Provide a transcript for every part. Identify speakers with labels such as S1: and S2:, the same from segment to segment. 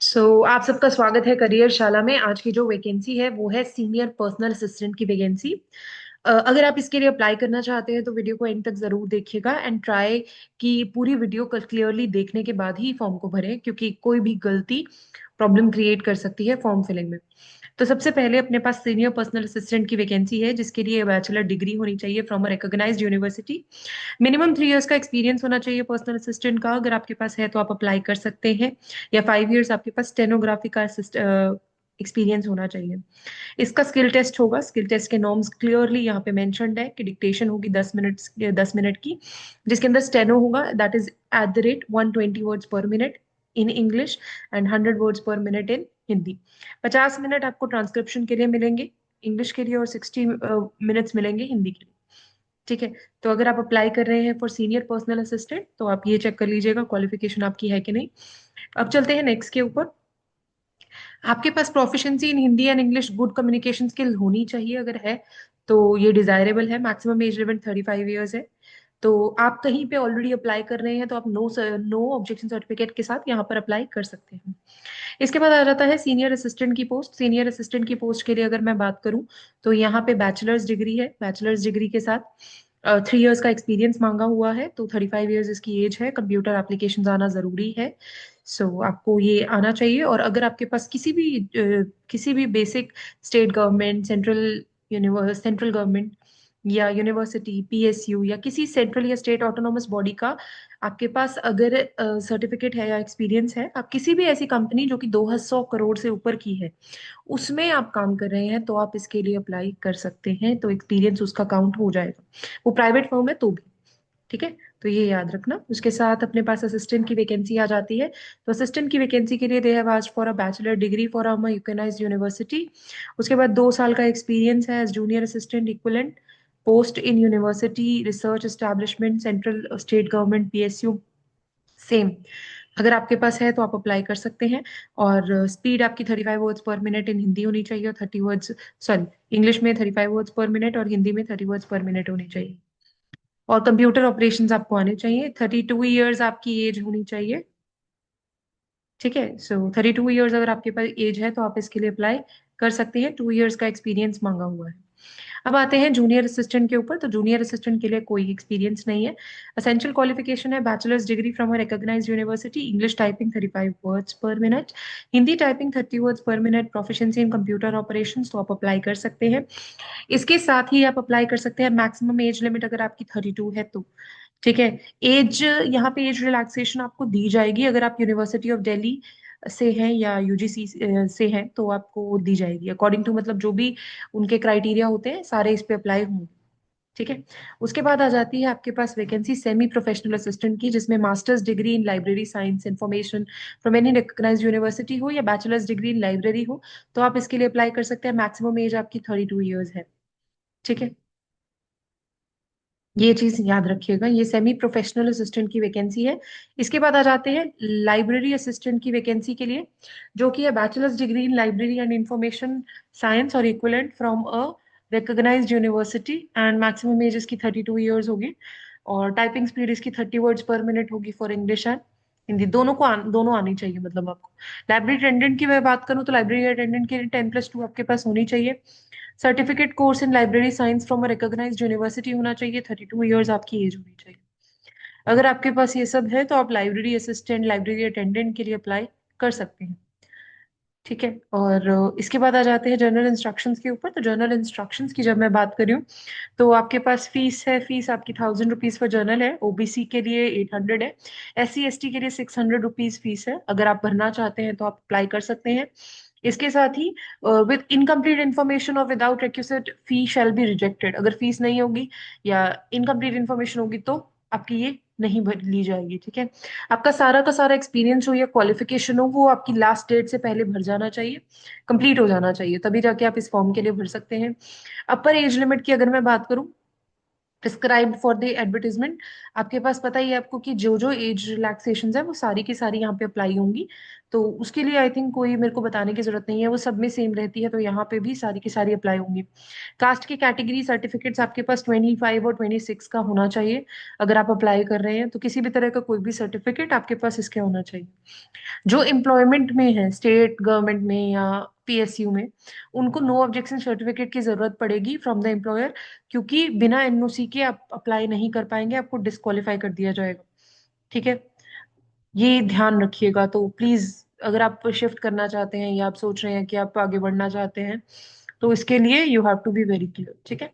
S1: आप सबका स्वागत है करियर शाला में। आज की जो वैकेंसी है वो है सीनियर पर्सनल असिस्टेंट की वैकेंसी। अगर आप इसके लिए अप्लाई करना चाहते हैं तो वीडियो को एंड तक जरूर देखिएगा एंड ट्राई कि पूरी वीडियो को क्लियरली देखने के बाद ही फॉर्म को भरें, क्योंकि कोई भी गलती प्रॉब्लम क्रिएट कर सकती है फॉर्म फिलिंग में। तो सबसे पहले अपने पास सीनियर पर्सनल असिस्टेंट की वैकेंसी है, जिसके लिए बैचलर डिग्री होनी चाहिए from a recognised university. Minimum 3 years का एक्सपीरियंस होना चाहिए पर्सनल असिस्टेंट का। अगर आपके पास है तो आप अप्लाई कर सकते हैं। या 5 इयर्स आपके पास स्टेनोग्राफी का एक्सपीरियंस होना चाहिए। इसका स्किल टेस्ट होगा। स्किल टेस्ट के नॉर्म्स क्लियरली यहाँ पे मेंशन्ड है कि डिक्टेशन होगी 10 मिनट की, जिसके अंदर स्टेनो होगा, that is @120 words per minute in English and 100 words per minute in Hindi. 50 minute आपको ट्रांसक्रिप्शन के लिए मिलेंगे इंग्लिश के लिए, और 60 मिनट्स मिलेंगे हिंदी के लिए। ठीक है। तो अगर आप अप्लाई कर रहे हैं फॉर सीनियर पर्सनल असिस्टेंट तो आप ये चेक कर लीजिएगा क्वालिफिकेशन आपकी है कि नहीं। अब चलते हैं नेक्स्ट के ऊपर। आपके पास proficiency in Hindi and English, good communication skill होनी चाहिए। अगर है तो ये डिजायरेबल है। मैक्सिमम एज लिमिट 35 इयर्स है। तो आप कहीं पे ऑलरेडी अप्लाई कर रहे हैं तो आप नो नो ऑब्जेक्शन सर्टिफिकेट के साथ यहाँ पर अप्लाई कर सकते हैं। इसके बाद आ जाता है सीनियर असिस्टेंट की पोस्ट। सीनियर असिस्टेंट की पोस्ट के लिए अगर मैं बात करूं तो यहाँ पे बैचलर्स डिग्री है। बैचलर्स डिग्री के साथ 3 इयर्स का एक्सपीरियंस मांगा हुआ है। तो 35 इयर्स इसकी एज है। कंप्यूटर एप्लीकेशन आना जरूरी है। आपको ये आना चाहिए। और अगर आपके पास किसी भी basic state government, central government या यूनिवर्सिटी, पीएसयू या किसी सेंट्रल या स्टेट ऑटोनोमस बॉडी का आपके पास अगर सर्टिफिकेट है या एक्सपीरियंस है, आप किसी भी ऐसी कंपनी जो कि 200 करोड़ से ऊपर की है उसमें आप काम कर रहे हैं, तो आप इसके लिए अप्लाई कर सकते हैं। तो एक्सपीरियंस उसका काउंट हो जाएगा। वो प्राइवेट फर्म है तो भी। ठीक है। तो ये याद रखना। उसके साथ अपने पास असिस्टेंट की वैकेंसी आ जाती है। तो असिस्टेंट की वैकेंसी के लिए they have asked for a bachelor degree for a recognised university. उसके बाद 2 साल का एक्सपीरियंस है as junior assistant equivalent post in university, research establishment, central state government, PSU. Same. अगर आपके पास है तो आप अप्लाई कर सकते हैं। और स्पीड आपकी 35 words per minute in Hindi होनी चाहिए, और 30 वर्ड्स, सॉरी, इंग्लिश में 35 वर्ड्स पर मिनट और हिंदी में 30 वर्ड्स पर मिनट होनी चाहिए। और कंप्यूटर ऑपरेशंस आपको आने चाहिए। 32 इयर्स आपकी एज होनी चाहिए। ठीक है। 32 इयर्स अगर आपके पास एज है तो आप इसके लिए अप्लाई कर सकते हैं। 2 इयर्स का एक्सपीरियंस मांगा हुआ है। अब आते हैं जूनियर असिस्टेंट के ऊपर। तो जूनियर असिस्टेंट के लिए कोई एक्सपीरियंस नहीं है। असेंशियल क्वालिफिकेशन है bachelors degree from a recognised university, English typing 35 words per minute, Hindi typing 30 words per minute, proficiency in computer operations, तो आप अप्लाई कर सकते हैं। इसके साथ ही आप अप्लाई कर सकते हैं। मैक्सिमम एज लिमिट अगर आपकी 32 है तो। ठीक है। एज, यहाँ पे एज रिलैक्सेशन आपको दी जाएगी अगर आप यूनिवर्सिटी ऑफ दिल्ली से हैं या यूजीसी से हैं, तो आपको दी जाएगी अकॉर्डिंग टू, मतलब जो भी उनके क्राइटेरिया होते हैं सारे इस पे अप्लाई होंगे। ठीक है। उसके बाद आ जाती है आपके पास वैकेंसी सेमी प्रोफेशनल असिस्टेंट की, जिसमें masters degree in library science information from any recognised university हो, या बैचलर्स डिग्री इन लाइब्रेरी हो, तो आप इसके लिए अप्लाई कर सकते हैं। मैक्सिमम एज आपकी 32 इयर्स है। ठीक है। ये चीज याद रखिएगा। ये सेमी प्रोफेशनल असिस्टेंट की वैकेंसी है। इसके बाद आ जाते हैं लाइब्रेरी असिस्टेंट की वैकेंसी के लिए, जो कि है bachelors degree in library and information science और equivalent from a recognised university, and maximum age इसकी 32 इयर्स होगी। और टाइपिंग स्पीड इसकी 30 वर्ड्स पर मिनट होगी फॉर इंग्लिश एंड हिंदी। दोनों आनी चाहिए मतलब आपको। लाइब्रेरी अटेंडेंट की मैं बात करूँ तो लाइब्रेरी अटेंडेंट के लिए 10+2 आपके पास होनी चाहिए। Certificate course in library science from a recognised university होना चाहिए। 32 इयर्स आपकी एज होनी चाहिए। अगर आपके पास ये सब है तो आप लाइब्रेरी असिस्टेंट, लाइब्रेरी अटेंडेंट के लिए अप्लाई कर सकते हैं। ठीक है। और इसके बाद आ जाते हैं जनरल इंस्ट्रक्शंस के ऊपर। तो जनरल इंस्ट्रक्शंस की जब मैं बात कर रही हूँ तो आपके पास फीस है। फीस आपकी 1000 रुपीज फॉर जनरल है, ओबीसी के लिए 800 है, SC ST के लिए 600 रुपीज फीस है। अगर आप भरना चाहते हैं तो आप अप्लाई कर सकते हैं। इसके साथ ही विद इनकम्प्लीट इन्फॉर्मेशन और without requisite fee shall be rejected. अगर फीस नहीं होगी या इनकम्प्लीट इन्फॉर्मेशन होगी तो आपकी ये नहीं भर ली जाएगी। ठीक है। आपका सारा का सारा एक्सपीरियंस हो या क्वालिफिकेशन हो, वो आपकी लास्ट डेट से पहले भर जाना चाहिए, कंप्लीट हो जाना चाहिए, तभी जाके आप इस फॉर्म के लिए भर सकते हैं। अपर एज लिमिट की अगर मैं बात करूं प्रिस्क्राइब्ड फॉर द एडवर्टीजमेंट, आपके पास पता ही है आपको कि जो जो एज रिलैक्सेशन है वो सारी की सारी यहाँ पे अप्लाई होंगी। तो उसके लिए आई थिंक कोई मेरे को बताने की जरूरत नहीं है, वो सब में सेम रहती है, तो यहाँ पे भी सारी की सारी अप्लाई होंगी। कास्ट की कैटेगरी सर्टिफिकेट्स आपके पास 25 और 26 का होना चाहिए। अगर आप अप्लाई कर रहे हैं तो किसी भी तरह का कोई भी सर्टिफिकेट आपके पास इसके होना चाहिए। जो एम्प्लॉयमेंट में है स्टेट गवर्नमेंट में या पीएसयू में, उनको नो ऑब्जेक्शन सर्टिफिकेट की जरूरत पड़ेगी फ्रॉम द एम्प्लॉयर, क्योंकि बिना एनओसी के आप अप्लाई नहीं कर पाएंगे, आपको डिस्क्वालीफाई कर दिया जाएगा। ठीक है, ये ध्यान रखिएगा। तो प्लीज, अगर आप शिफ्ट करना चाहते हैं या आप सोच रहे हैं कि आप आगे बढ़ना चाहते हैं, तो इसके लिए you have to be very clear. ठीक है,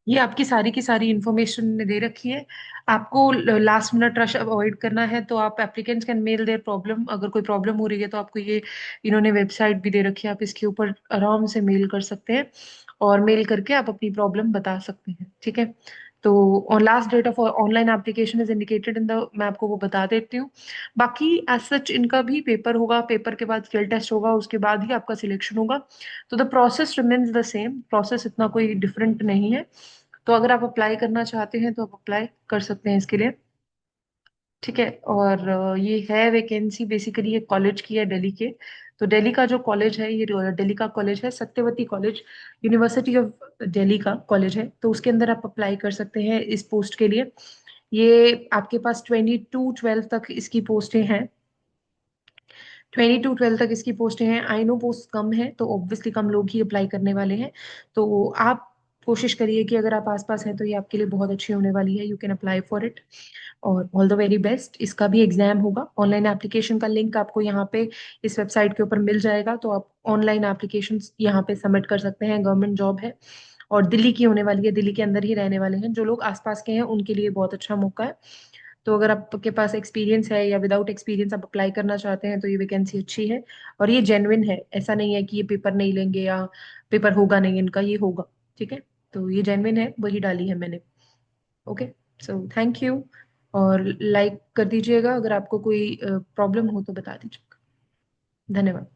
S1: ये आपकी सारी की सारी इंफॉर्मेशन ने दे रखी है। आपको लास्ट मिनट रश अवॉइड करना है, तो आप applicants can mail their problem, अगर कोई प्रॉब्लम हो रही है तो आपको ये इन्होंने वेबसाइट भी दे रखी है, आप इसके ऊपर आराम से मेल कर सकते हैं और मेल करके आप अपनी प्रॉब्लम बता सकते हैं। ठीक है, तो और last date of online application is indicated in the, मैं आपको वो बता देती हूँ। बाकी एज सच इनका भी पेपर होगा, पेपर के बाद स्किल टेस्ट होगा, उसके बाद ही आपका सिलेक्शन होगा। तो the process remains the same, process इतना कोई डिफरेंट नहीं है। तो अगर आप अप्लाई करना चाहते हैं तो आप अप्लाई कर सकते हैं इसके लिए। ठीक है, और ये है वैकेंसी बेसिकली एक कॉलेज की है दिल्ली के। तो दिल्ली का जो कॉलेज है, ये दिल्ली का कॉलेज है Satyavati college, university of Delhi का कॉलेज है, तो उसके अंदर आप अप्लाई कर सकते हैं इस पोस्ट के लिए। ये आपके पास 22-12 तक इसकी पोस्टें हैं, 22-12 तक इसकी पोस्टें हैं। आई नो पोस्ट कम है, तो ऑब्वियसली कम लोग ही अप्लाई करने वाले हैं। तो आप कोशिश करिए कि अगर आप आसपास हैं तो ये आपके लिए बहुत अच्छी होने वाली है, you can apply for it. और ऑल द वेरी बेस्ट। इसका भी एग्जाम होगा, ऑनलाइन एप्लीकेशन का लिंक आपको यहाँ पे इस वेबसाइट के ऊपर मिल जाएगा, तो आप ऑनलाइन एप्लीकेशन यहाँ पे सबमिट कर सकते हैं। गवर्नमेंट जॉब है और दिल्ली की होने वाली है, दिल्ली के अंदर ही रहने वाले हैं। जो लोग आसपास के हैं उनके लिए बहुत अच्छा मौका है। तो अगर आपके पास एक्सपीरियंस है या विदाउट एक्सपीरियंस आप अप्लाई करना चाहते हैं तो ये वैकेंसी अच्छी है। और ये जेन्युइन है, ऐसा नहीं है कि ये पेपर नहीं लेंगे या पेपर होगा नहीं इनका, ये होगा। ठीक है, तो ये जेन्युइन है, वही डाली है मैंने। Okay, so thank you. और लाइक कर दीजिएगा, अगर आपको कोई प्रॉब्लम हो तो बता दीजिएगा। धन्यवाद।